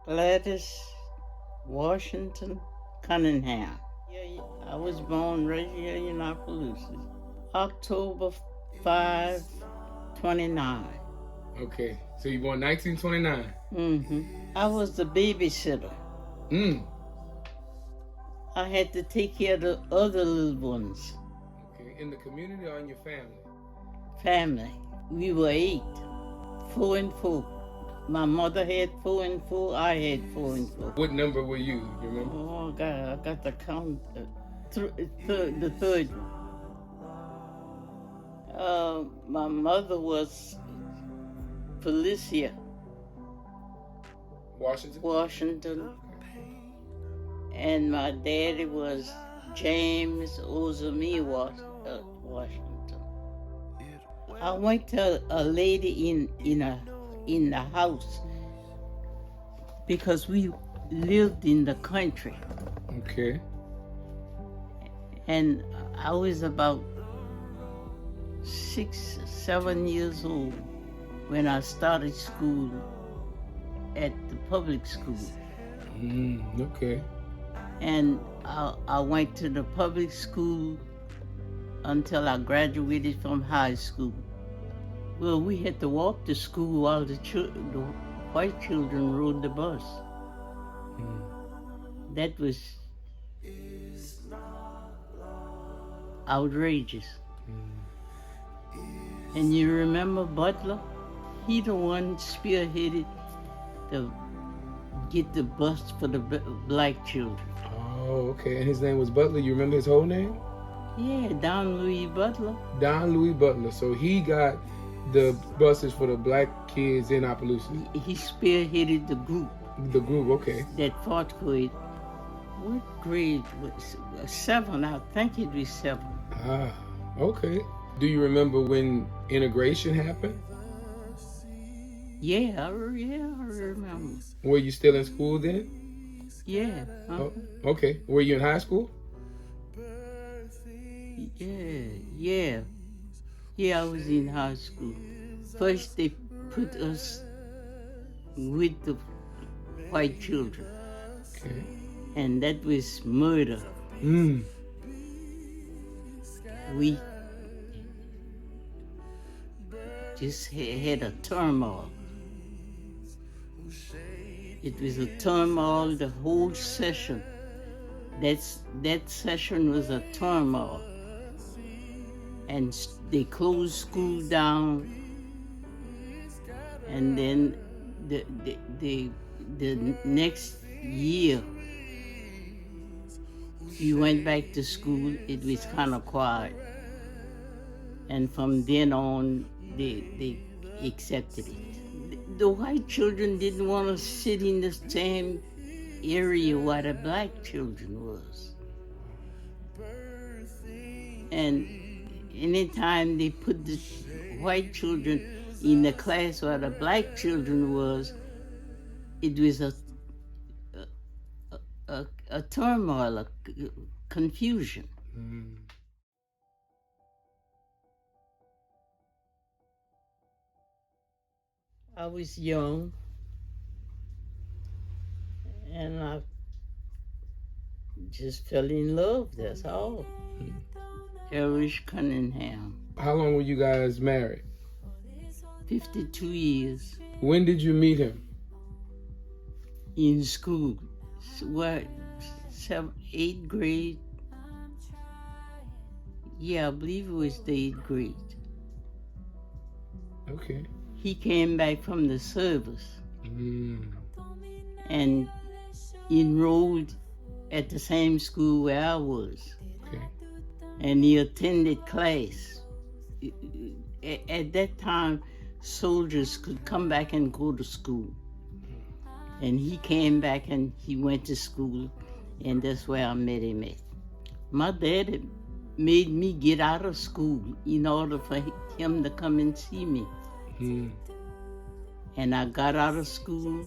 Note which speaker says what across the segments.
Speaker 1: Gladys, Washington, Cunningham. Yeah, I was born right here in Appaloosa. October 5, 29.
Speaker 2: Okay, so you born 1929.
Speaker 1: I was the babysitter.
Speaker 2: Mm.
Speaker 1: I had to take care of the other little ones.
Speaker 2: Okay, in the community or in your family?
Speaker 1: Family. We were 8, 4 and 4. My mother had 4 and 4. I had 4 and 4.
Speaker 2: What number were you? You remember?
Speaker 1: Oh God, I got the count. The third one. My mother was Felicia
Speaker 2: Washington.
Speaker 1: and my daddy was James Ozumi Washington. I went to a lady in the house because we lived in the country,
Speaker 2: Okay.
Speaker 1: and I was about 6, 7 years old when I started school at the public school.
Speaker 2: Okay.
Speaker 1: And I went to the public school until I graduated from high school. Well, we had to walk to school while the white children rode the bus. That was outrageous. And you remember Butler? He the one spearheaded to get the bus for the black children.
Speaker 2: Oh, okay. And his name was Butler. You remember his whole name?
Speaker 1: Yeah, Don Louis Butler.
Speaker 2: Don Louis Butler. So he got the buses for the black kids in Appaloosa.
Speaker 1: He spearheaded the group.
Speaker 2: The group, okay.
Speaker 1: That fourth grade. What grade was 7? I think it was 7.
Speaker 2: Ah, okay. Do you remember when integration happened?
Speaker 1: Yeah, I remember.
Speaker 2: Were you still in school then?
Speaker 1: Yeah.
Speaker 2: Oh, okay. Were you in high school?
Speaker 1: Yeah. Yeah, I was in high school. First they put us with the white children.
Speaker 2: Okay.
Speaker 1: And that was murder. We just had a turmoil. It was a turmoil the whole session. That session was a turmoil. And they closed school down. And then the next year, we went back to school. It was kind of quiet. And from then on, they accepted it. The white children didn't want to sit in the same area where the black children was. And anytime they put the white children in the class where the black children was, it was a turmoil, a confusion. I was young, and I just fell in love, that's all. Erich Cunningham.
Speaker 2: How long were you guys married?
Speaker 1: 52 years.
Speaker 2: When did you meet him?
Speaker 1: In school. What, 8th grade? Yeah, I believe it was the 8th grade.
Speaker 2: Okay.
Speaker 1: He came back from the service and enrolled at the same school where I was.
Speaker 2: Okay.
Speaker 1: And he attended class. At that time, soldiers could come back and go to school. And he came back and he went to school, and that's where I met him at. My dad made me get out of school in order for him to come and see me. And I got out of school.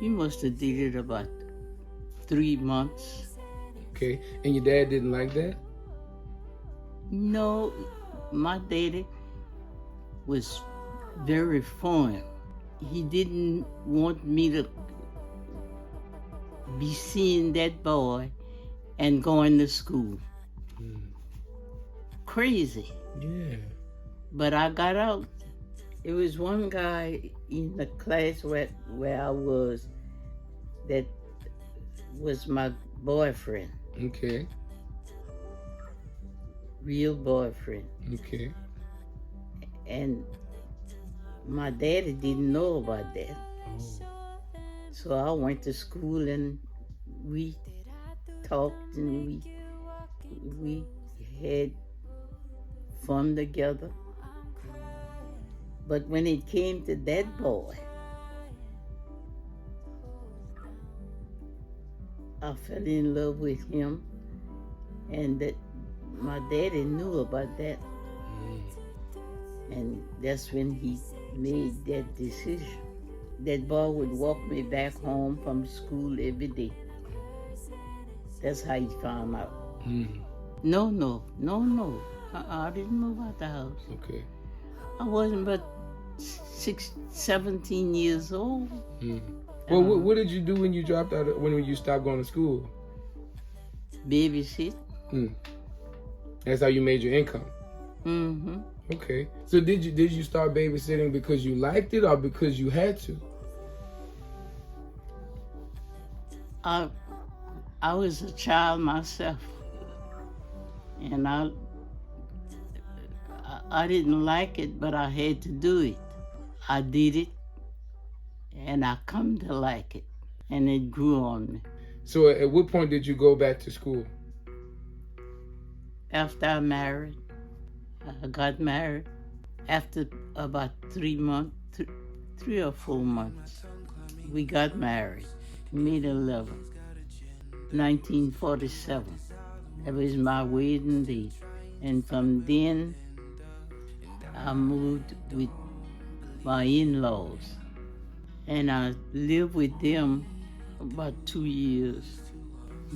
Speaker 1: He must have did it about 3 months.
Speaker 2: Okay, and your dad didn't like that?
Speaker 1: No, my daddy was very firm. he didn't want me to be seeing that boy and going to school. Crazy.
Speaker 2: Yeah.
Speaker 1: But I got out. It was one guy in the class where I was that was my boyfriend,
Speaker 2: Okay.
Speaker 1: real boyfriend.
Speaker 2: Okay.
Speaker 1: And my daddy didn't know about that.
Speaker 2: Oh.
Speaker 1: So I went to school and we talked and we had fun together. But when it came to that boy, I fell in love with him, and that my daddy knew about that. And that's when he made that decision. That boy would walk me back home from school every day. That's how he found out. No. I didn't move out the house.
Speaker 2: Okay.
Speaker 1: I wasn't but 17 years old.
Speaker 2: Well, what did you do when you dropped out? When you stopped going to school?
Speaker 1: Babysit.
Speaker 2: That's how you made your income.
Speaker 1: Mm-hmm.
Speaker 2: Okay. So did you start babysitting because you liked it or because you had to?
Speaker 1: I was a child myself, and I didn't like it, but I had to do it. I did it, and I come to like it, and it grew on me.
Speaker 2: So at what point did you go back to school?
Speaker 1: After I married, I got married. After about 3 or 4 months, we got married. May 11th, 1947. That was my wedding date. And from then, I moved with my in-laws. And I lived with them about 2 years.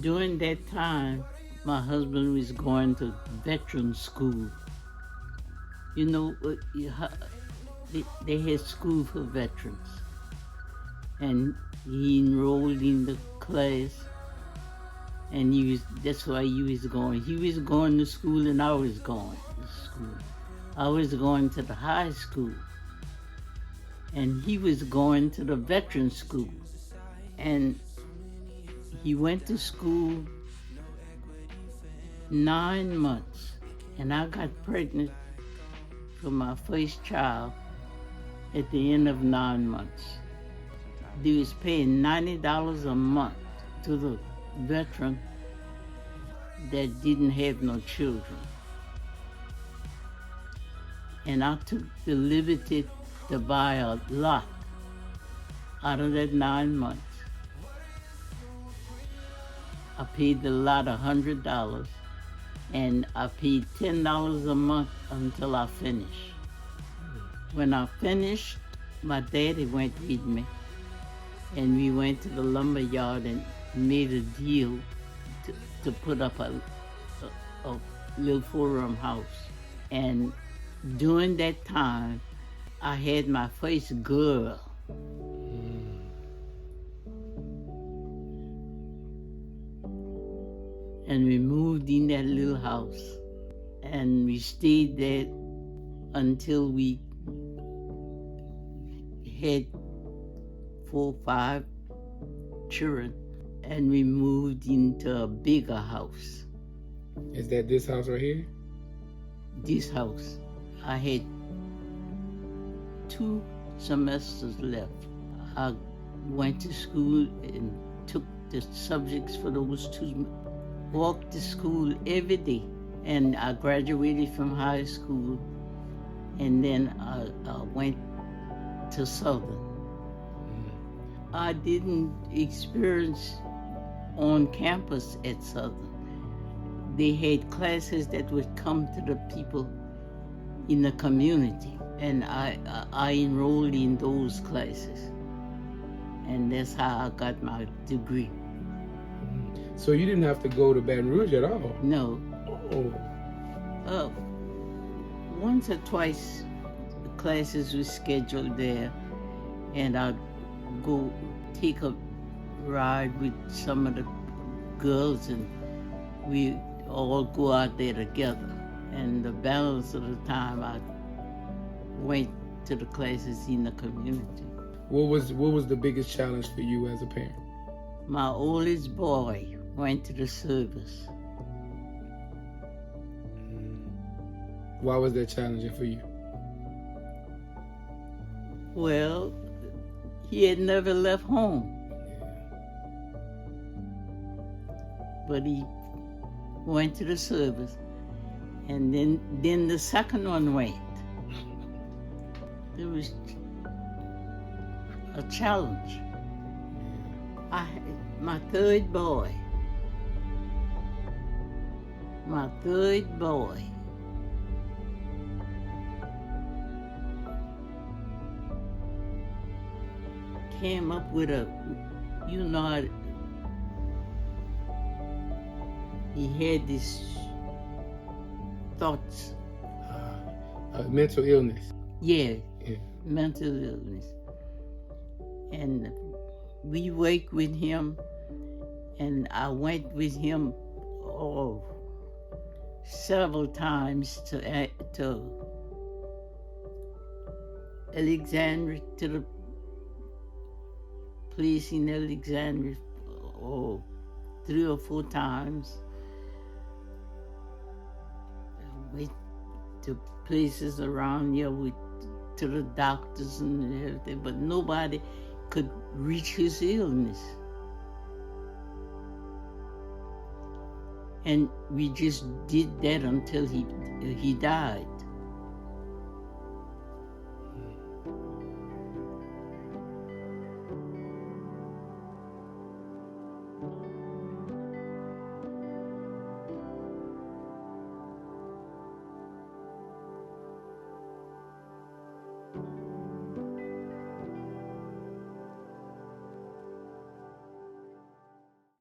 Speaker 1: During that time, my husband was going to veteran school. You know, they had school for veterans. And he enrolled in the class, and that's why he was going. He was going to school and I was going to school. I was going to the high school, and he was going to the veteran school. And he went to school 9 months, and I got pregnant for my first child at the end of 9 months. They was paying $90 a month to the veteran that didn't have no children. And I took the liberty to buy a lot out of that 9 months. I paid the lot $100, and I paid $10 a month until I finished. When I finished, my daddy went with me, and we went to the lumber yard and made a deal to put up a little 4-room house. And during that time, I had my first girl. And we moved in that little house, and we stayed there until we had 4 or 5 children, and we moved into a bigger house.
Speaker 2: Is that this house right here?
Speaker 1: This house. I had 2 semesters left. I went to school and took the subjects for those 2. Walked to school every day, and I graduated from high school, and then I went to Southern. I didn't experience on campus at Southern. They had classes that would come to the people in the community, and I enrolled in those classes, and that's how I got my degree.
Speaker 2: So you didn't have to go to Baton Rouge at all?
Speaker 1: No.
Speaker 2: Oh.
Speaker 1: Once or twice the classes were scheduled there, and I'd go take a ride with some of the girls, and we all go out there together. And the balance of the time, I went to the classes in the community.
Speaker 2: What was the biggest challenge for you as a parent?
Speaker 1: My oldest boy went to the service.
Speaker 2: Why was that challenging for you?
Speaker 1: Well, he had never left home. But he went to the service, and then the second one went. It was a challenge. My third boy came up with he had these thoughts.
Speaker 2: Mental illness.
Speaker 1: Yeah, mental illness. And we worked with him, and I went with him several times to Alexandria, to the place in Alexandria, 3 or 4 times. I went to places around here to the doctors and everything, but nobody could reach his illness. And we just did that until he died.